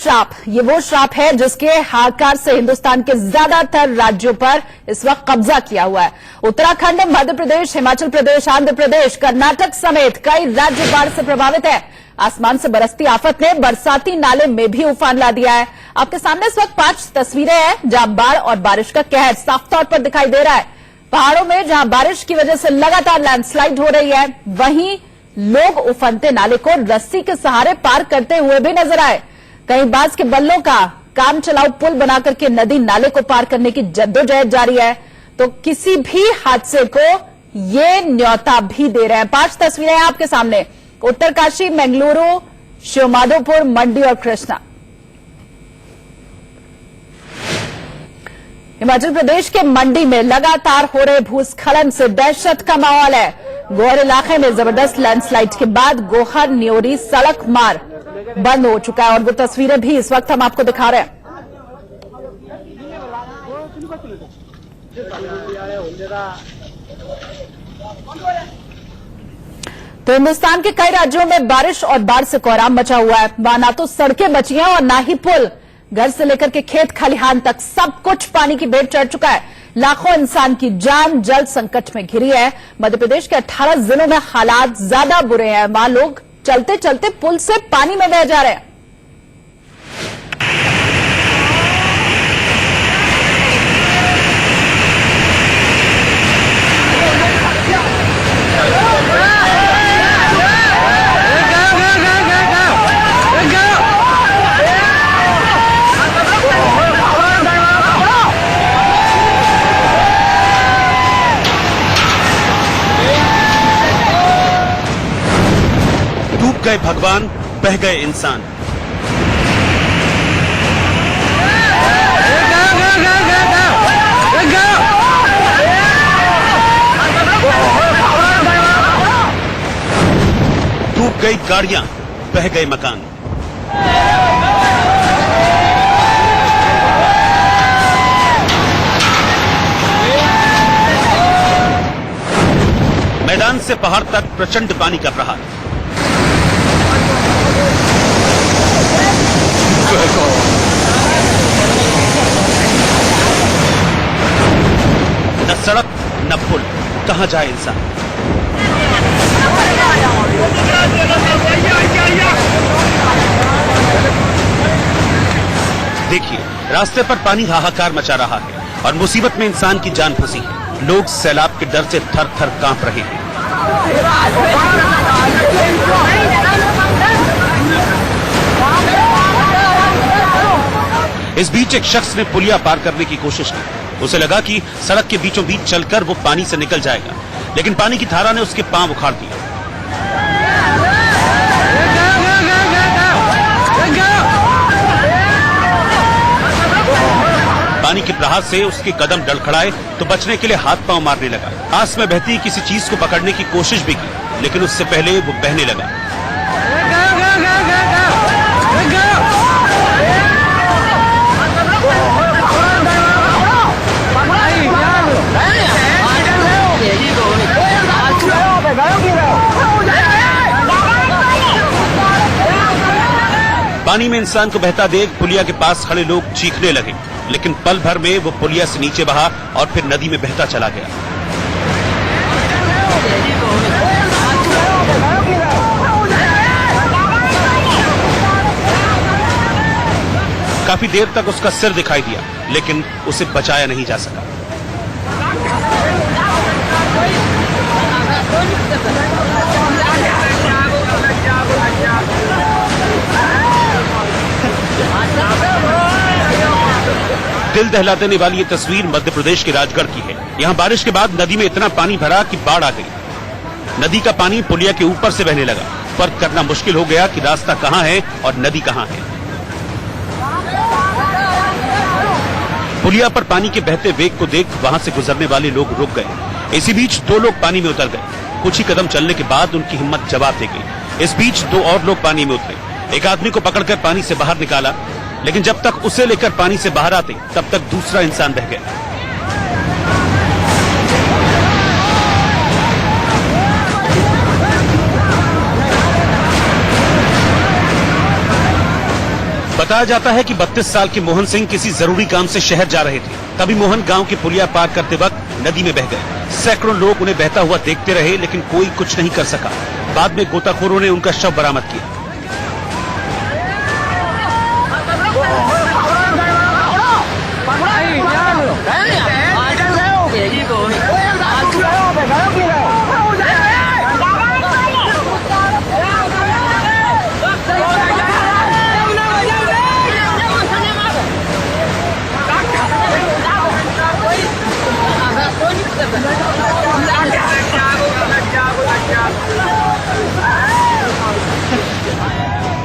श्राप, ये वो श्राप है जिसके हाहाकार से हिंदुस्तान के ज्यादातर राज्यों पर इस वक्त कब्जा किया हुआ है। उत्तराखंड, मध्य प्रदेश, हिमाचल प्रदेश, आंध्र प्रदेश, कर्नाटक समेत कई राज्य बाढ़ से प्रभावित है। आसमान से बरसती आफत ने बरसाती नाले में भी उफान ला दिया है। आपके सामने इस वक्त 5 तस्वीरें हैं जहां बाढ़ और बारिश का कहर साफ तौर पर दिखाई दे रहा है। पहाड़ों में जहां बारिश की वजह से लगातार लैंडस्लाइड हो रही है, वहीं लोग उफनते नाले को रस्सी के सहारे पार करते हुए भी नजर आए। कहीं बांस के बल्लों का काम चलाऊ पुल बनाकर के नदी नाले को पार करने की जद्दोजहद जारी है, तो किसी भी हादसे को ये न्योता भी दे रहे हैं। 5 तस्वीरें हैं आपके सामने, उत्तरकाशी, मंगलुरु, शिवमाधोपुर, मंडी और कृष्णा। हिमाचल प्रदेश के मंडी में लगातार हो रहे भूस्खलन से दहशत का माहौल है। गोहर इलाके में जबरदस्त लैंडस्लाइड के बाद गोहर न्योरी सड़क मार्ग बंद हो चुका है और वो तस्वीरें भी इस वक्त हम आपको दिखा रहे हैं। तो हिंदुस्तान के कई राज्यों में बारिश और बाढ़ से कोहराम मचा हुआ है। वहां ना तो सड़कें बची हैं और ना ही पुल। घर से लेकर के खेत खलिहान तक सब कुछ पानी की भेंट चढ़ चुका है। लाखों इंसान की जान जल संकट में घिरी है। मध्य प्रदेश के 18 जिलों में हालात ज्यादा बुरे हैं। वहां लोग चलते चलते पुल से पानी में बह जा रहे हैं। डूब गए भगवान, बह गए इंसान। डूब गई गाड़ियां, बह गए मकान। मैदान से पहाड़ तक प्रचंड पानी का प्रहार। न सड़क न पुल, कहां जाए इंसान। देखिए, रास्ते पर पानी हाहाकार मचा रहा है और मुसीबत में इंसान की जान फंसी है। लोग सैलाब के डर से थर थर कांप रहे हैं। इस बीच एक शख्स ने पुलिया पार करने की कोशिश की। उसे लगा कि सड़क के बीचों बीच चलकर वो पानी से निकल जाएगा, लेकिन पानी की धारा ने उसके पांव उखाड़ दिए। पानी के प्रहार से उसके कदम डड़खड़ाए तो बचने के लिए हाथ पांव मारने लगा। पास में बहती किसी चीज को पकड़ने की कोशिश भी की, लेकिन उससे पहले वो बहने लगा। पानी में इंसान को बहता देख पुलिया के पास खड़े लोग चीखने लगे, लेकिन पल भर में वो पुलिया से नीचे बहा और फिर नदी में बहता चला गया। काफी देर तक उसका सिर दिखाई दिया, लेकिन उसे बचाया नहीं जा सका। दिल दहला देने वाली ये तस्वीर मध्य प्रदेश के राजगढ़ की है। यहाँ बारिश के बाद नदी में इतना पानी भरा कि बाढ़ आ गई। नदी का पानी पुलिया के ऊपर से बहने लगा। फर्क करना मुश्किल हो गया कि रास्ता कहाँ है और नदी कहाँ है। पुलिया पर पानी के बहते वेग को देख वहां से गुजरने वाले लोग रुक गए। इसी बीच 2 लोग पानी में उतर गए। कुछ ही कदम चलने के बाद उनकी हिम्मत जवाब दे गई। इस बीच 2 और लोग पानी में उतरे। एक आदमी को पकड़कर पानी से बाहर निकाला, लेकिन जब तक उसे लेकर पानी से बाहर आते तब तक दूसरा इंसान बह गया। बताया जाता है कि 32 साल के मोहन सिंह किसी जरूरी काम से शहर जा रहे थे। तभी मोहन गांव की पुलिया पार करते वक्त नदी में बह गए। सैकड़ों लोग उन्हें बहता हुआ देखते रहे, लेकिन कोई कुछ नहीं कर सका। बाद में गोताखोरों ने उनका शव बरामद किया।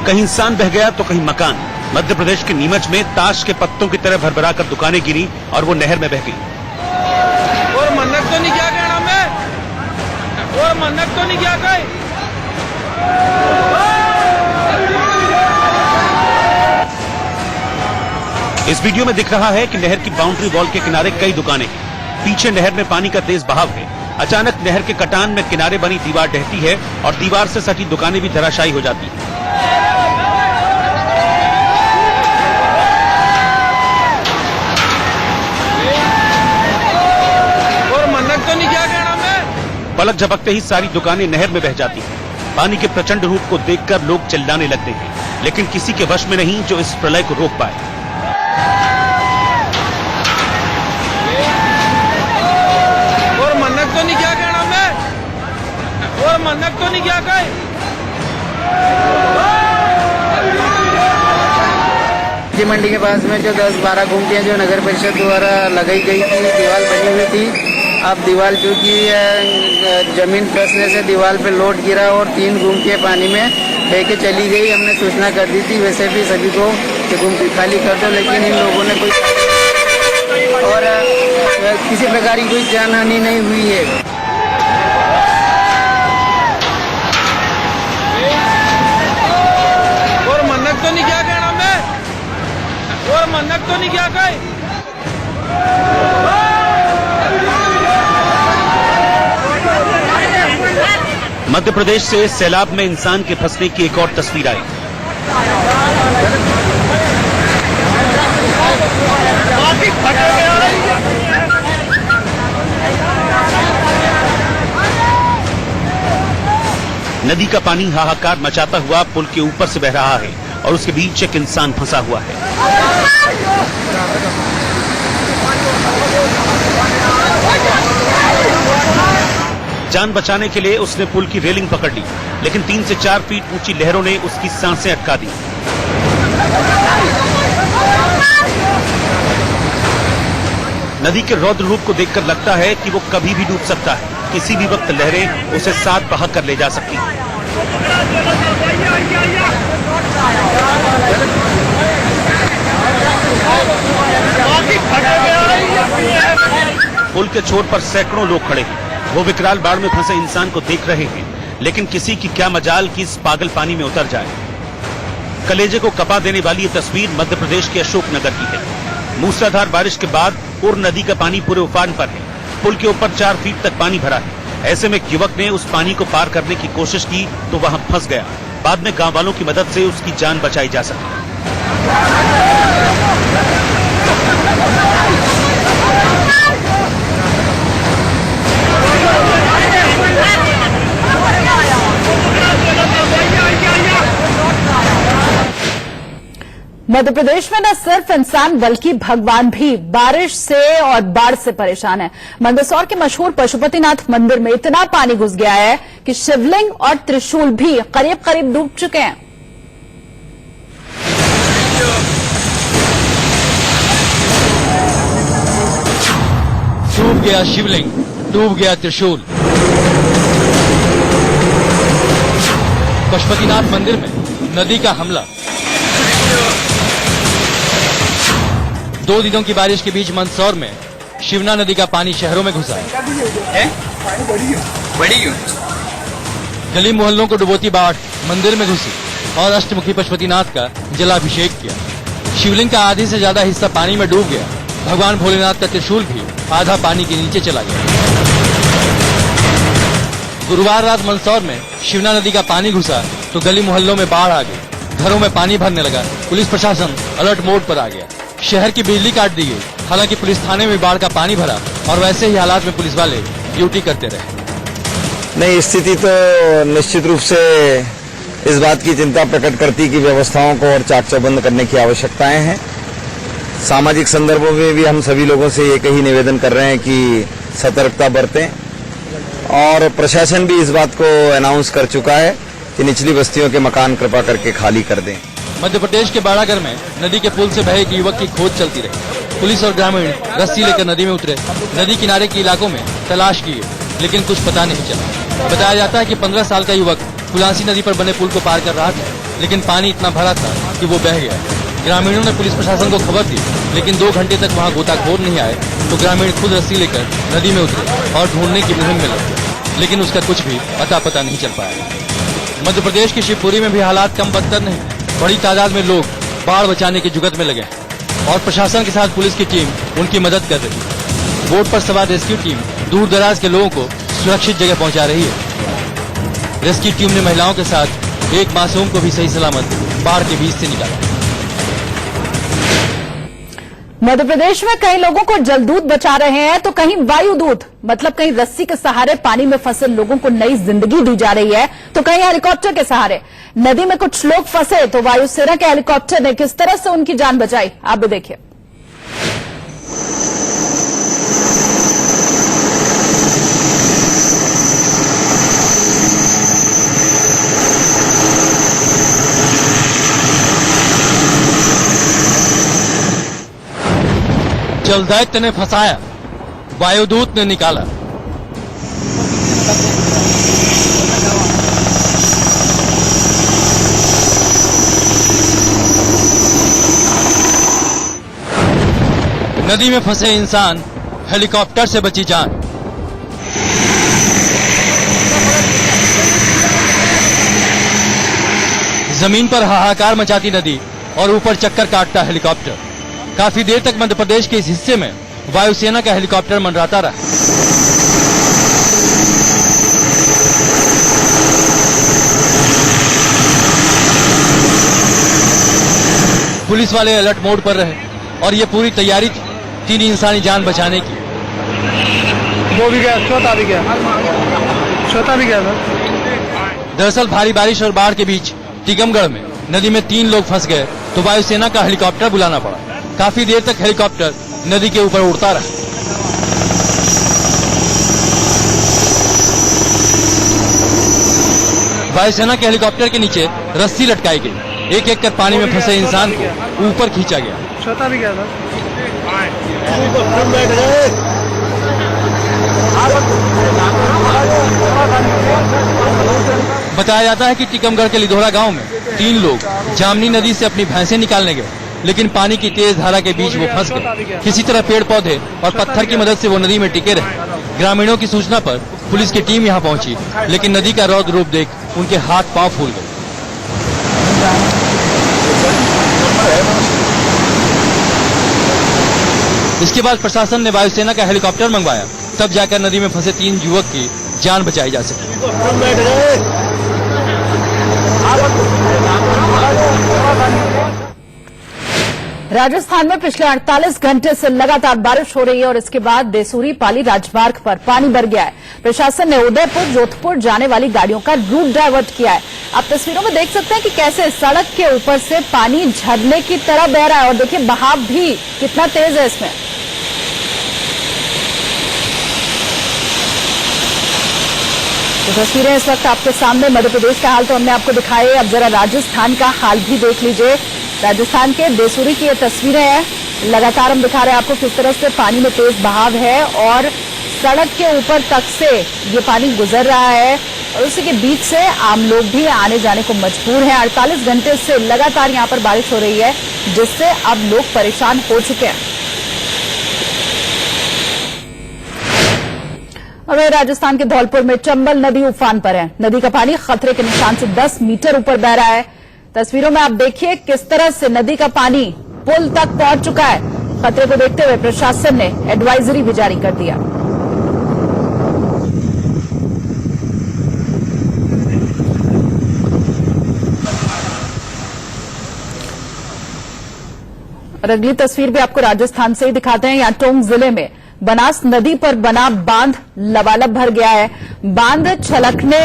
कहीं इंसान बह गया तो कहीं मकान। मध्य प्रदेश के नीमच में ताश के पत्तों की तरह भरभरा कर दुकानें गिरी और वो नहर में बह गई। और मन्नत तो नहीं क्या कहना मैं, और मन्नत तो नहीं क्या कहे। इस वीडियो में दिख रहा है कि नहर की बाउंड्री वॉल के किनारे कई दुकानें हैं। पीछे नहर में पानी का तेज बहाव है। अचानक नहर के कटान में किनारे बनी दीवार ढहती है और दीवार से सटी दुकानें भी धराशायी हो जाती हैं। और मन्नत तो नहीं क्या कहना मैं। पलक झपकते ही सारी दुकानें नहर में बह जाती हैं। पानी के प्रचंड रूप को देखकर लोग चिल्लाने लगते हैं, लेकिन किसी के वश में नहीं जो इस प्रलय को रोक पाए। और मन्नत तो नहीं क्या कहना मैं, और मन्नत तो नहीं क्या कहे। मंडी के पास में जो 10-12 गुमटियां जो नगर परिषद द्वारा लगाई गई थी, दीवार बनी हुई थी। अब दीवार चूंकि जमीन फंसने से दीवार पे लोड गिरा और 3 गुमटियां पानी में बह के चली गई। हमने सूचना कर दी थी वैसे भी सभी को कि गुमटी खाली कर दो, लेकिन इन लोगों ने कोई और किसी प्रकार की कोई जानहानि नहीं हुई है। और मन्नत तो नहीं क्या कहना मैं, और मन्नत तो नहीं क्या कहे। मध्य प्रदेश से सैलाब में इंसान के फंसने की एक और तस्वीर आई। नदी का पानी हाहाकार मचाता हुआ पुल के ऊपर से बह रहा है और उसके बीच एक इंसान फंसा हुआ है। जान बचाने के लिए उसने पुल की रेलिंग पकड़ ली, लेकिन 3 से 4 फीट ऊंची लहरों ने उसकी सांसें अटका दी। नदी के रौद्र रूप को देखकर लगता है कि वो कभी भी डूब सकता है। किसी भी वक्त लहरें उसे साथ बहा कर ले जा सकती हैं। पुल के छोर पर सैकड़ों लोग खड़े हैं। वो विकराल बाढ़ में फंसे इंसान को देख रहे हैं, लेकिन किसी की क्या मजाल कि इस पागल पानी में उतर जाए। कलेजे को कपा देने वाली ये तस्वीर मध्य प्रदेश के अशोकनगर की है। मूसलाधार बारिश के बाद उर नदी का पानी पूरे उफान पर है। पुल के ऊपर 4 फीट तक पानी भरा है। ऐसे में एक युवक ने उस पानी को पार करने की कोशिश की तो वहां फंस गया। बाद में गांव वालों की मदद से उसकी जान बचाई जा सकी। मध्य प्रदेश में न सिर्फ इंसान बल्कि भगवान भी बारिश से और बाढ़ से परेशान है। मंदसौर के मशहूर पशुपतिनाथ मंदिर में इतना पानी घुस गया है कि शिवलिंग और त्रिशूल भी करीब करीब डूब चुके हैं। डूब गया शिवलिंग, डूब गया त्रिशूल। पशुपतिनाथ मंदिर में नदी का हमला। 2 दिनों की बारिश के बीच मंदसौर में शिवना नदी का पानी शहरों में घुसा है। गली मोहल्लों को डुबोती बाढ़ मंदिर में घुसी और अष्टमुखी पशुपतिनाथ का जलाभिषेक किया। शिवलिंग का आधे से ज्यादा हिस्सा पानी में डूब गया। भगवान भोलेनाथ का त्रिशूल भी आधा पानी के नीचे चला गया। गुरुवार रात मंदसौर में शिवना नदी का पानी घुसा तो गली मोहल्लों में बाढ़ आ गई। घरों में पानी भरने लगा, पुलिस प्रशासन अलर्ट मोड पर आ गया। शहर की बिजली काट दी गई। हालांकि पुलिस थाने में बाढ़ का पानी भरा और वैसे ही हालात में पुलिस वाले ड्यूटी करते रहे। नहीं, स्थिति तो निश्चित रूप से इस बात की चिंता प्रकट करती कि व्यवस्थाओं को और चाक चौबंद करने की आवश्यकताएं हैं। सामाजिक संदर्भों में भी हम सभी लोगों से एक ही निवेदन कर रहे हैं कि सतर्कता बरतें और प्रशासन भी इस बात को अनाउंस कर चुका है कि निचली बस्तियों के मकान कृपा करके खाली कर दें। मध्य प्रदेश के बाड़ागर में नदी के पुल से बहे एक युवक की खोज चलती रही। पुलिस और ग्रामीण रस्सी लेकर नदी में उतरे। नदी किनारे के इलाकों में तलाश की, लेकिन कुछ पता नहीं चला। बताया जाता है कि 15 साल का युवक फुलांसी नदी पर बने पुल को पार कर रहा था, लेकिन पानी इतना भरा था कि वो बह गया। ग्रामीणों ने पुलिस प्रशासन को खबर दी, लेकिन 2 घंटे तक वहाँ गोताखोर नहीं आए तो ग्रामीण खुद रस्सी लेकर नदी में उतरे और ढूंढने की मुहिम में लगे, लेकिन उसका कुछ भी अता पता नहीं चल पाया। मध्य प्रदेश की शिवपुरी में भी हालात कम बदतर नहीं। बड़ी तादाद में लोग बाढ़ बचाने की जुगत में लगे और प्रशासन के साथ पुलिस की टीम उनकी मदद कर रही है। बोट पर सवार रेस्क्यू टीम दूर दराज के लोगों को सुरक्षित जगह पहुंचा रही है। रेस्क्यू टीम ने महिलाओं के साथ एक मासूम को भी सही सलामत बाढ़ के बीच से निकाला। मध्य प्रदेश में कई लोगों को जलदूत बचा रहे हैं तो कहीं वायुदूत, मतलब कहीं रस्सी के सहारे पानी में फंसे लोगों को नई जिंदगी दी जा रही है तो कहीं हेलीकॉप्टर के सहारे। नदी में कुछ लोग फंसे तो वायुसेना के हेलीकॉप्टर ने किस तरह से उनकी जान बचाई, आप भी देखिए। जलदैत्य ने फंसाया, वायुदूत ने निकाला। नदी में फंसे इंसान, हेलीकॉप्टर से बची जान। जमीन पर हाहाकार मचाती नदी और ऊपर चक्कर काटता हेलीकॉप्टर। काफी देर तक मध्य प्रदेश के इस हिस्से में वायुसेना का हेलीकॉप्टर मंडराता रहा। पुलिस वाले अलर्ट मोड पर रहे और ये पूरी तैयारी थी 3 इंसानी जान बचाने की। वो भी गया, छोटा भी गया, छोटा भी गया था। दरअसल भारी बारिश और बाढ़ के बीच टीकमगढ़ में नदी में 3 लोग फंस गए तो वायुसेना का हेलीकॉप्टर बुलाना पड़ा। काफी देर तक हेलीकॉप्टर नदी के ऊपर उड़ता रहा। वायुसेना के हेलीकॉप्टर के नीचे रस्सी लटकाई गई। एक एक कर पानी में फंसे इंसान को ऊपर खींचा गया। छोटा भी गया था। बताया जाता है कि टीकमगढ़ के लिधोरा गांव में 3 लोग जामनी नदी से अपनी भैंसें निकालने गए, लेकिन पानी की तेज धारा के बीच वो फंस गए। किसी तरह पेड़ पौधे और पत्थर की मदद से वो नदी में टिके रहे। ग्रामीणों की सूचना पर पुलिस की टीम यहां पहुंची, लेकिन नदी का रौद्र रूप देख उनके हाथ पांव फूल गए। इसके बाद प्रशासन ने वायुसेना का हेलीकॉप्टर मंगवाया, तब जाकर नदी में फंसे 3 युवक की जान बचाई जा सकी। राजस्थान में पिछले 48 घंटे से लगातार बारिश हो रही है और इसके बाद देसूरी पाली राजमार्ग पर पानी भर गया है। प्रशासन ने उदयपुर जोधपुर जाने वाली गाड़ियों का रूट डायवर्ट किया है। आप तस्वीरों में देख सकते हैं कि कैसे सड़क के ऊपर से पानी झरने की तरह बह रहा है और देखिए बहाव भी कितना तेज है इसमें। तो तस्वीरें इस वक्त आपके सामने। मध्य प्रदेश का हाल तो हमने आपको दिखाई, अब जरा राजस्थान का हाल भी देख लीजिए। राजस्थान के देसूरी की ये तस्वीरें हैं। लगातार हम दिखा रहे हैं आपको किस तरह से पानी में तेज बहाव है और सड़क के ऊपर तक से ये पानी गुजर रहा है और उसी के बीच से आम लोग भी आने जाने को मजबूर हैं। 48 घंटे से लगातार यहाँ पर बारिश हो रही है, जिससे अब लोग परेशान हो चुके हैं। और राजस्थान के धौलपुर में चंबल नदी उफान पर है। नदी का पानी खतरे के निशान से 10 मीटर ऊपर बह रहा है। तस्वीरों में आप देखिए किस तरह से नदी का पानी पुल तक पहुंच चुका है। खतरे को देखते हुए प्रशासन ने एडवाइजरी भी जारी कर दिया। और अगली तस्वीर भी आपको राजस्थान से ही दिखाते हैं। यहाँ टोंक जिले में बनास नदी पर बना बांध लबालब भर गया है। बांध छलकने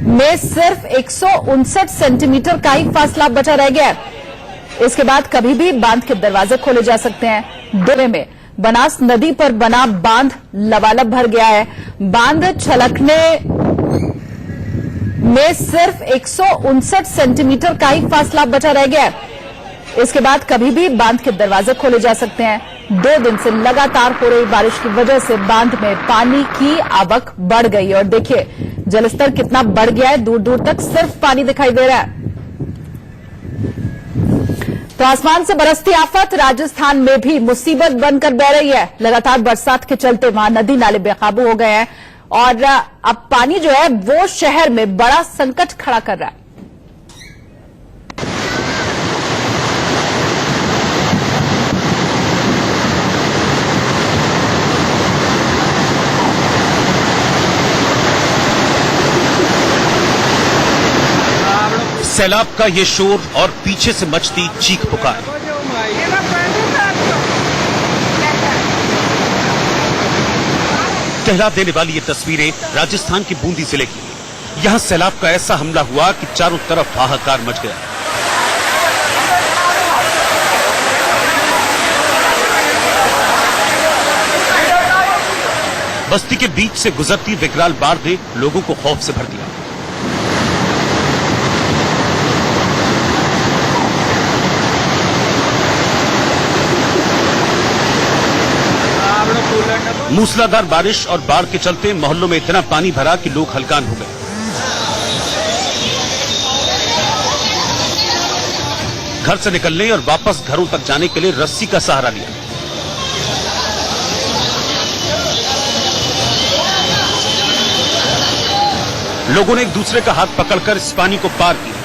में सिर्फ 159 सेंटीमीटर का ही फासला बचा रह गया है। इसके बाद कभी भी बांध के दरवाजे खोले जा सकते हैं। जिले में बनास नदी पर बना बांध लबालब भर गया है। बांध छलकने में सिर्फ 159 सेंटीमीटर का ही फासला बचा रह गया है। इसके बाद कभी भी बांध के दरवाजे खोले जा सकते हैं। 2 दिन से लगातार हो रही बारिश की वजह से बांध में पानी की आवक बढ़ गई है और देखिए जलस्तर कितना बढ़ गया है। दूर दूर तक सिर्फ पानी दिखाई दे रहा है। तो आसमान से बरसती आफत राजस्थान में भी मुसीबत बनकर बह रही है। लगातार बरसात के चलते वहां नदी नाले बेकाबू हो गए हैं और अब पानी जो है वो शहर में बड़ा संकट खड़ा कर रहा है। सैलाब का ये शोर और पीछे से मचती चीख पुकार। कहला देने वाली ये तस्वीरें राजस्थान के बूंदी जिले की। यहां सैलाब का ऐसा हमला हुआ कि चारों तरफ हाहाकार मच गया। बस्ती के बीच से गुजरती विकराल बाढ़ ने लोगों को खौफ से भर दिया। मूसलाधार बारिश और बाढ़ के चलते मोहल्लों में इतना पानी भरा कि लोग हलकान हो गए। घर से निकलने और वापस घरों तक जाने के लिए रस्सी का सहारा लिया। लोगों ने एक दूसरे का हाथ पकड़कर इस पानी को पार किया।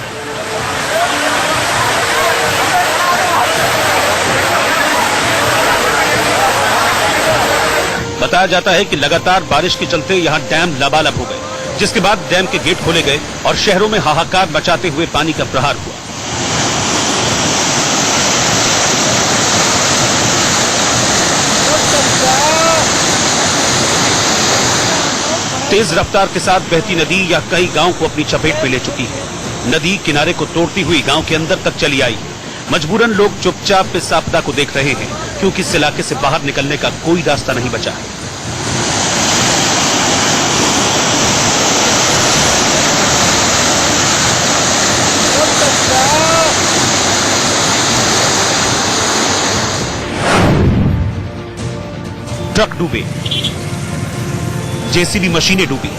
बताया जाता है कि लगातार बारिश के चलते यहां डैम लबालब हो गए, जिसके बाद डैम के गेट खोले गए और शहरों में हाहाकार मचाते हुए पानी का प्रहार हुआ। तेज रफ्तार के साथ बहती नदी या कई गांव को अपनी चपेट में ले चुकी है। नदी किनारे को तोड़ती हुई गांव के अंदर तक चली आई है। मजबूरन लोग चुपचाप इस आपदा को देख रहे हैं, क्योंकि इस इलाके से बाहर निकलने का कोई रास्ता नहीं बचा है। ट्रक डूबे, जेसीबी मशीनें डूबी,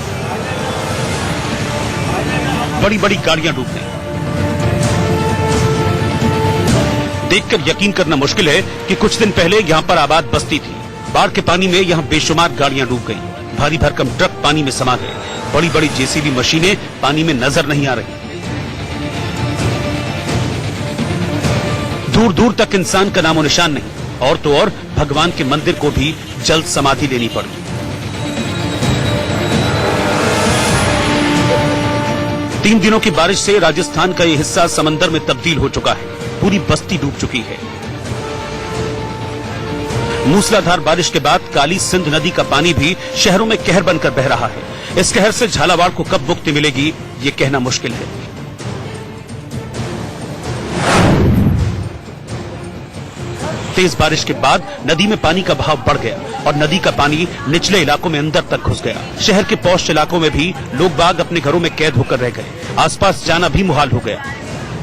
बड़ी बड़ी गाड़ियां डूब गई। देखकर यकीन करना मुश्किल है कि कुछ दिन पहले यहां पर आबाद बस्ती थी। बाढ़ के पानी में यहां बेशुमार गाड़ियां डूब गईं। भारी भरकम ट्रक पानी में समा गए। बड़ी बड़ी जेसीबी मशीनें पानी में नजर नहीं आ रही। दूर दूर तक इंसान का नामो निशान नहीं। और तो और भगवान के मंदिर को भी जल्द समाधि लेनी पड़ी। तीन दिनों की बारिश से राजस्थान का यह हिस्सा समंदर में तब्दील हो चुका है। पूरी बस्ती डूब चुकी है। मूसलाधार बारिश के बाद काली सिंध नदी का पानी भी शहरों में कहर बनकर बह रहा है। इस कहर से झालावाड़ को कब मुक्ति मिलेगी, ये कहना मुश्किल है। तेज बारिश के बाद नदी में पानी का बहाव बढ़ गया और नदी का पानी निचले इलाकों में अंदर तक घुस गया। शहर के पौष इलाकों में भी लोग बाग अपने घरों में कैद होकर रह गए। आसपास जाना भी मुहाल हो गया।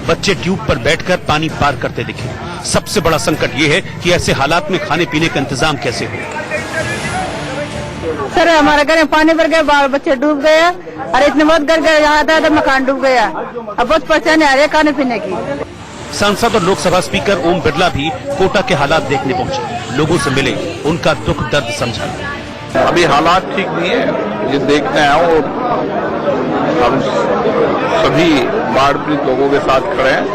बच्चे ट्यूब पर बैठकर पानी पार करते दिखे। सबसे बड़ा संकट ये है कि ऐसे हालात में खाने पीने का इंतजाम कैसे हो। सर हमारे घर में पानी भर गया, बाल बच्चे डूब गए और इतने बहुत घर गए, यहाँ था तो मकान डूब गया। अब बहुत परेशानी आ रही है खाने पीने की। सांसद और लोकसभा स्पीकर ओम बिरला भी कोटा के हालात देखने पहुंचे। लोगों से मिले, उनका दुख दर्द समझा। अभी हालात ठीक नहीं है, ये देखने आया हूँ। हम सभी बाढ़ पीड़ित लोगों के साथ खड़े हैं।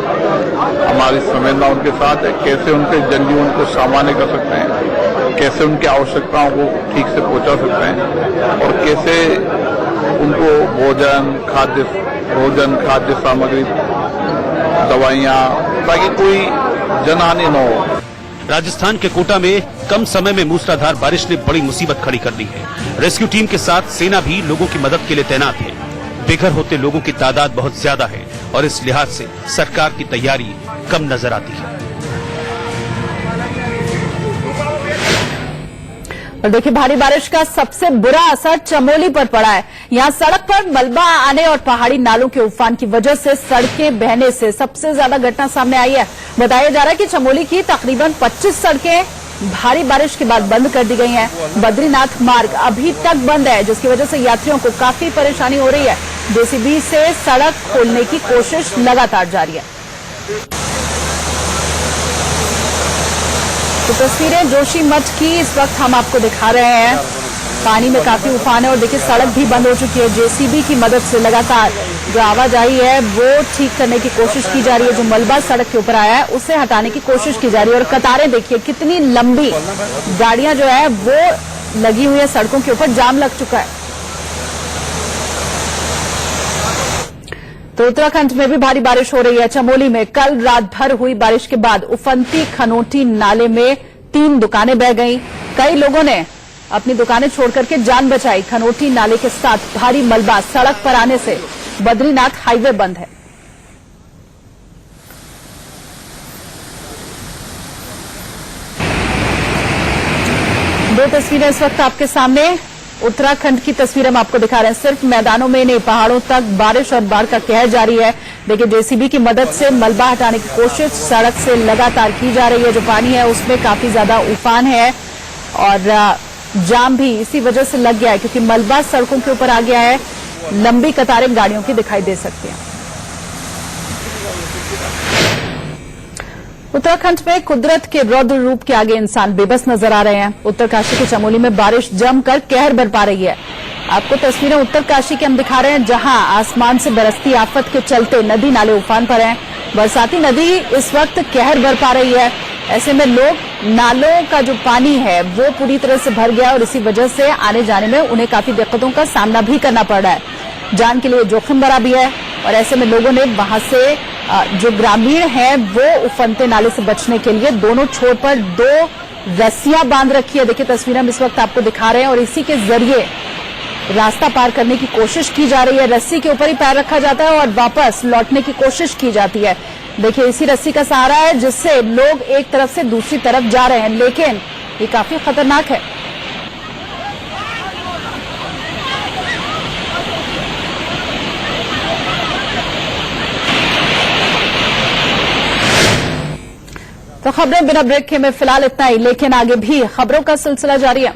हमारी संवेदना उनके साथ है। कैसे उनके जनजीवन को सामान्य कर सकते हैं, कैसे उनकी आवश्यकताओं को ठीक से पहुंचा सकते हैं और कैसे उनको भोजन, खाद्य सामग्री, दवाइयाँ, ताकि कोई जनहानि न हो। राजस्थान के कोटा में कम समय में मूसलाधार बारिश ने बड़ी मुसीबत खड़ी कर दी है। रेस्क्यू टीम के साथ सेना भी लोगों की मदद के लिए तैनात है। बेघर होते लोगों की तादाद बहुत ज्यादा है और इस लिहाज से सरकार की तैयारी कम नजर आती है। और देखिए, भारी बारिश का सबसे बुरा असर चमोली पर पड़ा है। यहां सड़क पर मलबा आने और पहाड़ी नालों के उफान की वजह से सड़कें बहने से सबसे ज्यादा घटना सामने आई है। बताया जा रहा है कि चमोली की तकरीबन 25 सड़कें भारी बारिश के बाद बंद कर दी गई हैं। बद्रीनाथ मार्ग अभी तक बंद है, जिसकी वजह से यात्रियों को काफी परेशानी हो रही है। जेसीबी से सड़क खोलने की कोशिश लगातार जारी है। तो तस्वीरें जोशीमठ की इस वक्त हम आपको दिखा रहे हैं। पानी में काफी उफान है और देखिए सड़क भी बंद हो चुकी है। जेसीबी की मदद से लगातार जो आवाजाही है वो ठीक करने की कोशिश की जा रही है। जो मलबा सड़क के ऊपर आया है उसे हटाने की कोशिश की जा रही है। और कतारें देखिए कितनी लंबी गाड़ियां जो है वो लगी हुई है, सड़कों के ऊपर जाम लग चुका है। तो उत्तराखंड में भी भारी बारिश हो रही है। चमोली में कल रात भर हुई बारिश के बाद उफनती खनोटी नाले में 3 दुकानें बह गईं। कई लोगों ने अपनी दुकानें छोड़कर के जान बचाई। खनोटी नाले के साथ भारी मलबा सड़क पर आने से बद्रीनाथ हाईवे बंद है। दो तस्वीरें इस वक्त आपके सामने। उत्तराखंड की तस्वीर हम आपको दिखा रहे हैं। सिर्फ मैदानों में नहीं, पहाड़ों तक बारिश और बाढ़ का कहर जारी है। देखिए जेसीबी की मदद से मलबा हटाने की कोशिश सड़क से लगातार की जा रही है। जो पानी है उसमें काफी ज्यादा उफान है और जाम भी इसी वजह से लग गया है, क्योंकि मलबा सड़कों के ऊपर आ गया है। लंबी कतारें गाड़ियों की दिखाई दे सकती हैं। उत्तराखंड में कुदरत के रौद्र रूप के आगे इंसान बेबस नजर आ रहे हैं। उत्तरकाशी के चमोली में बारिश जमकर कहर बरपा रही है। आपको तस्वीरें उत्तरकाशी की हम दिखा रहे हैं, जहां आसमान से बरसती आफत के चलते नदी नाले उफान पर हैं। बरसाती नदी इस वक्त कहर बरपा रही है। ऐसे में लोग नालों का जो पानी है वो पूरी तरह से भर गया और इसी वजह से आने जाने में उन्हें काफी दिक्कतों का सामना भी करना पड़ रहा है। जान के लिए जोखिम भरा भी है और ऐसे में लोगों ने वहां से जो ग्रामीण हैं वो उफनते नाले से बचने के लिए दोनों छोर पर 2 रस्सियां बांध रखी है। देखिए तस्वीरें हम इस वक्त आपको दिखा रहे हैं और इसी के जरिए रास्ता पार करने की कोशिश की जा रही है। रस्सी के ऊपर ही पैर रखा जाता है और वापस लौटने की कोशिश की जाती है। देखिए इसी रस्सी का सहारा है जिससे लोग एक तरफ से दूसरी तरफ जा रहे हैं, लेकिन ये काफी खतरनाक है। तो खबरें बिना ब्रेक के में फिलहाल इतना ही, लेकिन आगे भी खबरों का सिलसिला जारी है।